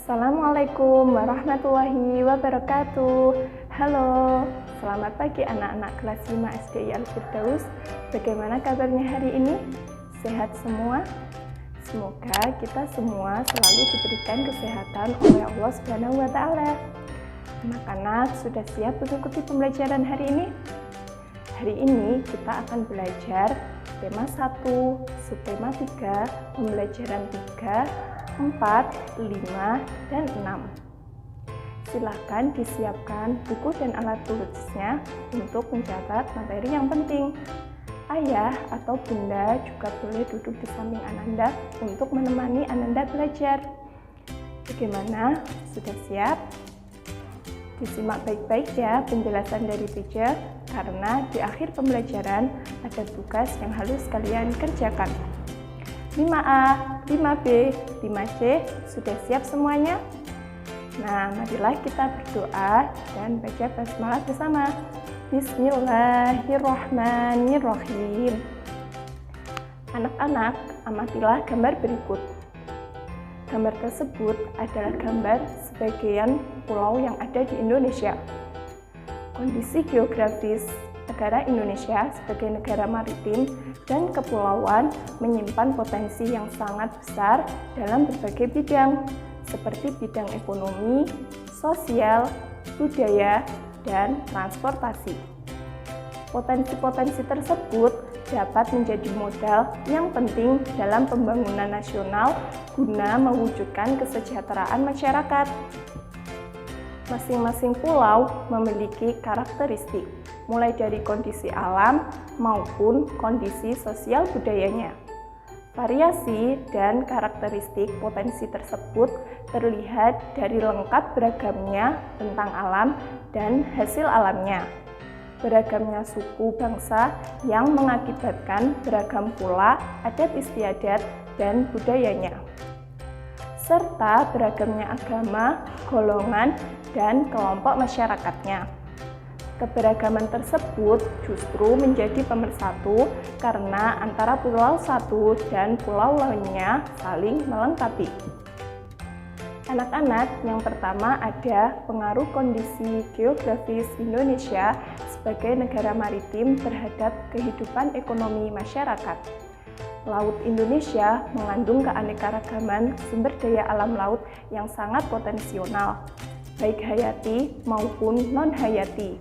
Assalamualaikum warahmatullahi wabarakatuh. Halo, selamat pagi anak-anak kelas 5 SDI Al-Firdaus. Bagaimana kabarnya hari ini? Sehat semua? Semoga kita semua selalu diberikan kesehatan oleh Allah Subhanahu wa Ta'ala. Anak-anak sudah siap mengikuti pembelajaran hari ini? Hari ini kita akan belajar tema 1, subtema 3, pembelajaran 3, 4, 5, dan 6. Silakan disiapkan buku dan alat tulisnya untuk mencatat materi yang penting. Ayah atau bunda juga boleh duduk di samping Ananda untuk menemani Ananda belajar. Bagaimana? Sudah siap? Disimak baik-baik ya penjelasan dari teacher, karena di akhir pembelajaran ada tugas yang harus kalian kerjakan. 5A, 5B, 5C, sudah siap semuanya? Nah, marilah kita berdoa dan baca basmalah bersama. Bismillahirrahmanirrahim. Anak-anak, amatilah gambar berikut. Gambar tersebut adalah gambar sebagian pulau yang ada di Indonesia. Kondisi geografis negara Indonesia sebagai negara maritim dan kepulauan menyimpan potensi yang sangat besar dalam berbagai bidang, seperti bidang ekonomi, sosial, budaya, dan transportasi. Potensi-potensi tersebut dapat menjadi modal yang penting dalam pembangunan nasional guna mewujudkan kesejahteraan masyarakat. Masing-masing pulau memiliki karakteristik, mulai dari kondisi alam maupun kondisi sosial budayanya. Variasi dan karakteristik potensi tersebut terlihat dari lengkap beragamnya bentang alam dan hasil alamnya, beragamnya suku bangsa yang mengakibatkan beragam pula adat istiadat dan budayanya, serta beragamnya agama, golongan, dan kelompok masyarakatnya. Keberagaman tersebut justru menjadi pemersatu karena antara pulau satu dan pulau lainnya saling melengkapi. Anak-anak, yang pertama ada pengaruh kondisi geografis Indonesia sebagai negara maritim terhadap kehidupan ekonomi masyarakat. Laut Indonesia mengandung keanekaragaman sumber daya alam laut yang sangat potensial, baik hayati maupun non-hayati.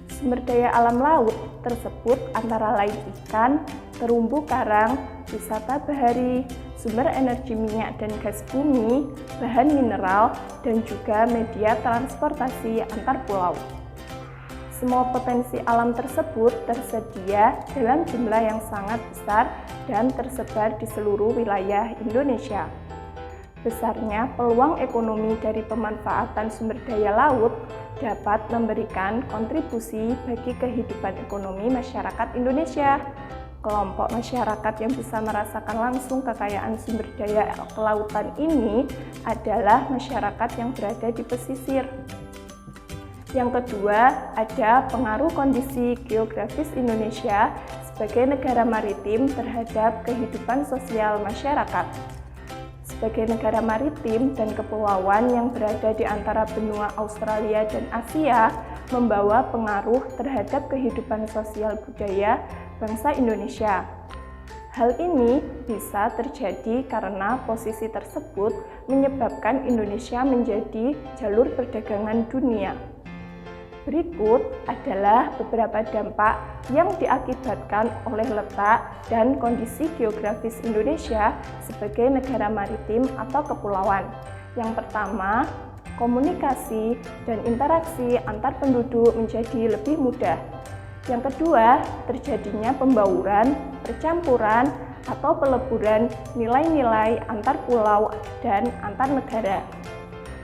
Sumber daya alam laut tersebut antara lain ikan, terumbu karang, wisata bahari, sumber energi minyak dan gas bumi, bahan mineral, dan juga media transportasi antar pulau. Semua potensi alam tersebut tersedia dalam jumlah yang sangat besar dan tersebar di seluruh wilayah Indonesia. Besarnya peluang ekonomi dari pemanfaatan sumber daya laut dapat memberikan kontribusi bagi kehidupan ekonomi masyarakat Indonesia. Kelompok masyarakat yang bisa merasakan langsung kekayaan sumber daya kelautan ini adalah masyarakat yang berada di pesisir. Yang kedua, ada pengaruh kondisi geografis Indonesia sebagai negara maritim terhadap kehidupan sosial masyarakat. Sebagai negara maritim dan kepulauan yang berada di antara benua Australia dan Asia, membawa pengaruh terhadap kehidupan sosial budaya bangsa Indonesia. Hal ini bisa terjadi karena posisi tersebut menyebabkan Indonesia menjadi jalur perdagangan dunia. Berikut adalah beberapa dampak yang diakibatkan oleh letak dan kondisi geografis Indonesia sebagai negara maritim atau kepulauan. Yang pertama, komunikasi dan interaksi antar penduduk menjadi lebih mudah. Yang kedua, terjadinya pembauran, percampuran, atau peleburan nilai-nilai antar pulau dan antar negara.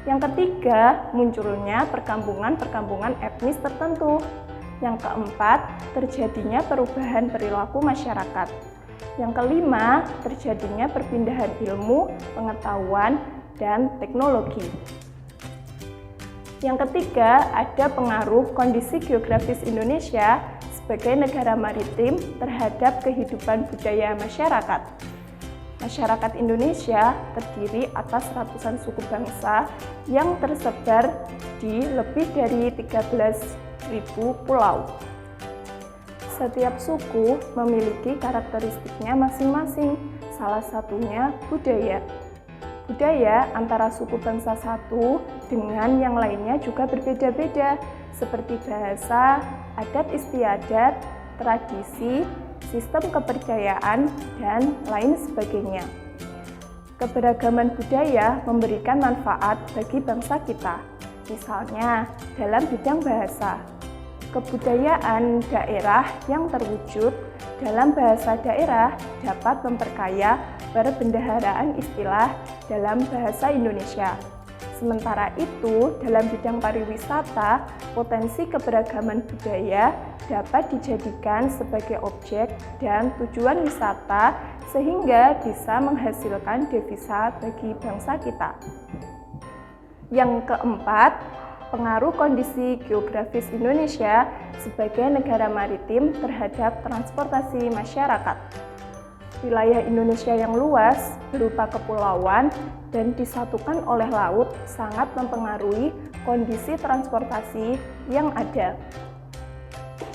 Yang ketiga, munculnya perkampungan-perkampungan etnis tertentu. Yang keempat, terjadinya perubahan perilaku masyarakat. Yang kelima, terjadinya perpindahan ilmu, pengetahuan, dan teknologi. Yang ketiga, ada pengaruh kondisi geografis Indonesia sebagai negara maritim terhadap kehidupan budaya masyarakat. Masyarakat Indonesia terdiri atas ratusan suku bangsa yang tersebar di lebih dari 13.000 pulau. Setiap suku memiliki karakteristiknya masing-masing, salah satunya budaya. Budaya antara suku bangsa satu dengan yang lainnya juga berbeda-beda, seperti bahasa, adat istiadat, tradisi, sistem kepercayaan, dan lain sebagainya. Keberagaman budaya memberikan manfaat bagi bangsa kita. Misalnya, dalam bidang bahasa, kebudayaan daerah yang terwujud dalam bahasa daerah dapat memperkaya perbendaharaan istilah dalam bahasa Indonesia. Sementara itu, dalam bidang pariwisata, potensi keberagaman budaya dapat dijadikan sebagai objek dan tujuan wisata sehingga bisa menghasilkan devisa bagi bangsa kita. Yang keempat, pengaruh kondisi geografis Indonesia sebagai negara maritim terhadap transportasi masyarakat. Wilayah Indonesia yang luas berupa kepulauan dan disatukan oleh laut sangat mempengaruhi kondisi transportasi yang ada.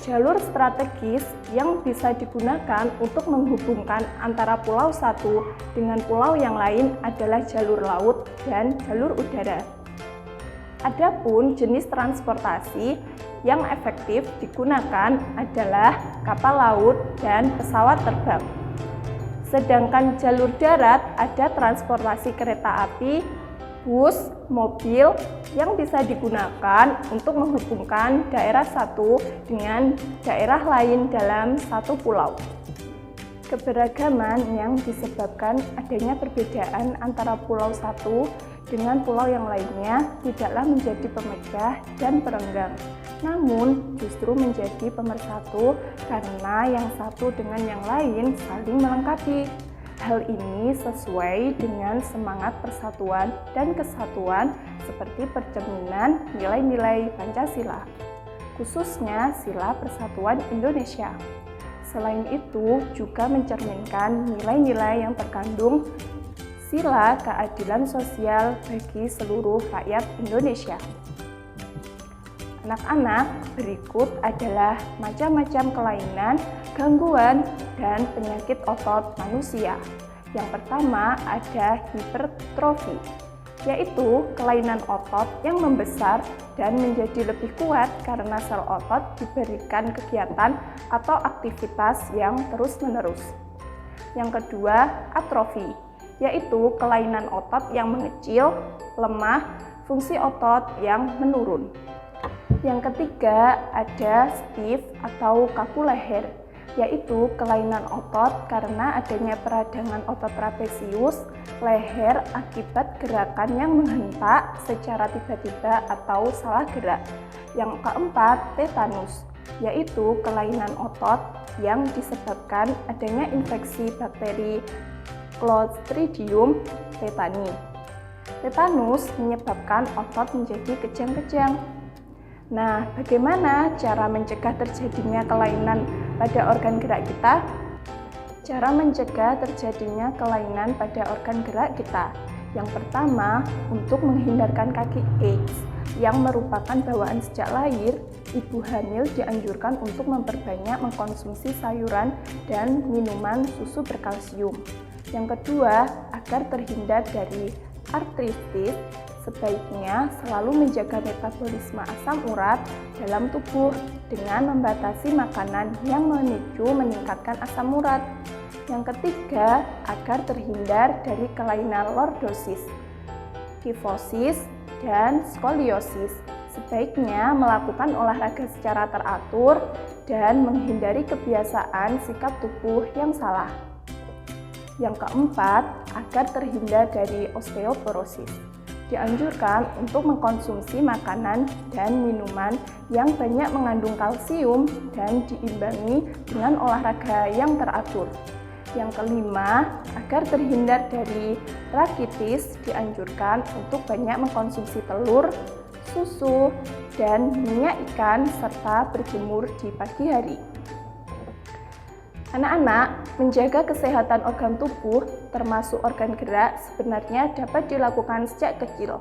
Jalur strategis yang bisa digunakan untuk menghubungkan antara pulau satu dengan pulau yang lain adalah jalur laut dan jalur udara. Adapun jenis transportasi yang efektif digunakan adalah kapal laut dan pesawat terbang. Sedangkan jalur darat ada transportasi kereta api, bus, mobil yang bisa digunakan untuk menghubungkan daerah satu dengan daerah lain dalam satu pulau. Keberagaman yang disebabkan adanya perbedaan antara pulau satu dengan pulau yang lainnya tidaklah menjadi pemecah dan perenggang, namun justru menjadi pemersatu karena yang satu dengan yang lain saling melengkapi. Hal ini sesuai dengan semangat persatuan dan kesatuan seperti percerminan nilai-nilai Pancasila, khususnya Sila Persatuan Indonesia. Selain itu, juga mencerminkan nilai-nilai yang terkandung Sila keadilan sosial bagi seluruh rakyat Indonesia. Anak-anak, berikut adalah macam-macam kelainan, gangguan, dan penyakit otot manusia. Yang pertama ada hipertrofi, yaitu kelainan otot yang membesar dan menjadi lebih kuat karena sel otot diberikan kegiatan atau aktivitas yang terus-menerus. Yang kedua, atrofi, yaitu kelainan otot yang mengecil, lemah, fungsi otot yang menurun. Yang ketiga, ada stiff atau kaku leher, yaitu kelainan otot karena adanya peradangan otot trapesius leher akibat gerakan yang menghentak secara tiba-tiba atau salah gerak. Yang keempat, tetanus, yaitu kelainan otot yang disebabkan adanya infeksi bakteri Clostridium tetani. Tetanus menyebabkan otot menjadi kejang-kejang. Nah, bagaimana cara mencegah terjadinya kelainan pada organ gerak kita? Cara mencegah terjadinya kelainan pada organ gerak kita. Yang pertama, untuk menghindarkan kaki X yang merupakan bawaan sejak lahir, ibu hamil dianjurkan untuk memperbanyak mengkonsumsi sayuran dan minuman susu berkalsium. Yang kedua, agar terhindar dari artritis, sebaiknya selalu menjaga metabolisme asam urat dalam tubuh dengan membatasi makanan yang memicu meningkatkan asam urat. Yang ketiga, agar terhindar dari kelainan lordosis, kifosis, dan skoliosis, sebaiknya melakukan olahraga secara teratur dan menghindari kebiasaan sikap tubuh yang salah. Yang keempat, agar terhindar dari osteoporosis, dianjurkan untuk mengkonsumsi makanan dan minuman yang banyak mengandung kalsium dan diimbangi dengan olahraga yang teratur. Yang kelima, agar terhindar dari rakitis, dianjurkan untuk banyak mengkonsumsi telur, susu, dan minyak ikan serta berjemur di pagi hari. Anak-anak, menjaga kesehatan organ tubuh, termasuk organ gerak, sebenarnya dapat dilakukan sejak kecil.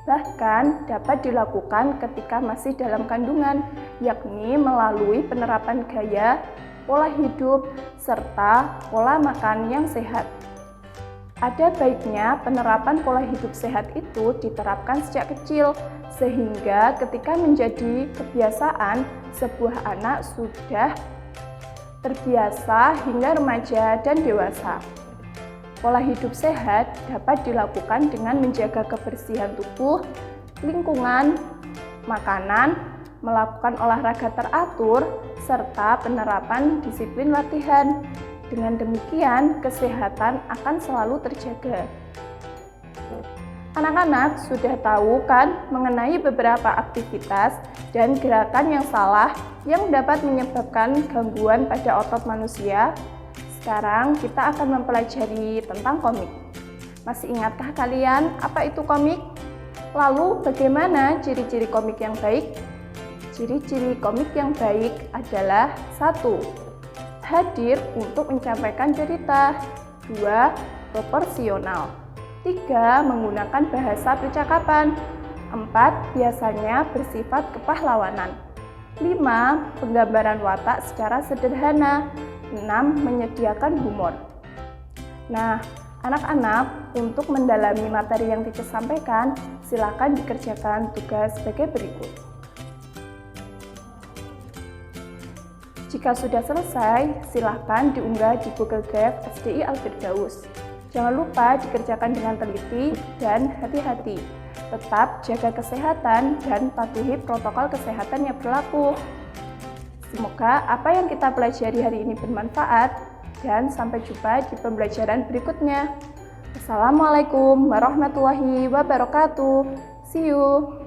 Bahkan dapat dilakukan ketika masih dalam kandungan, yakni melalui penerapan gaya, pola hidup, serta pola makan yang sehat. Ada baiknya penerapan pola hidup sehat itu diterapkan sejak kecil, sehingga ketika menjadi kebiasaan, sebuah anak sudah terbiasa hingga remaja dan dewasa. Pola hidup sehat dapat dilakukan dengan menjaga kebersihan tubuh, lingkungan, makanan, melakukan olahraga teratur, serta penerapan disiplin latihan. Dengan demikian, kesehatan akan selalu terjaga. Anak-anak sudah tahu kan mengenai beberapa aktivitas dan gerakan yang salah yang dapat menyebabkan gangguan pada otot manusia? Sekarang kita akan mempelajari tentang komik. Masih ingatkah kalian apa itu komik? Lalu bagaimana ciri-ciri komik yang baik? Ciri-ciri komik yang baik adalah 1. Hadir untuk menyampaikan cerita. 2. Proporsional. 3. Menggunakan bahasa percakapan. 4. Biasanya bersifat kepahlawanan. 5. Penggambaran watak secara sederhana. 6. Menyediakan humor. Nah, anak-anak, untuk mendalami materi yang teacher sampaikan, silakan dikerjakan tugas sebagai berikut. Jika sudah selesai, silakan diunggah di Google Drive SDI Al-Firdaus. Jangan lupa dikerjakan dengan teliti dan hati-hati. Tetap jaga kesehatan dan patuhi protokol kesehatan yang berlaku. Semoga apa yang kita pelajari hari ini bermanfaat dan sampai jumpa di pembelajaran berikutnya. Assalamualaikum warahmatullahi wabarakatuh. See you.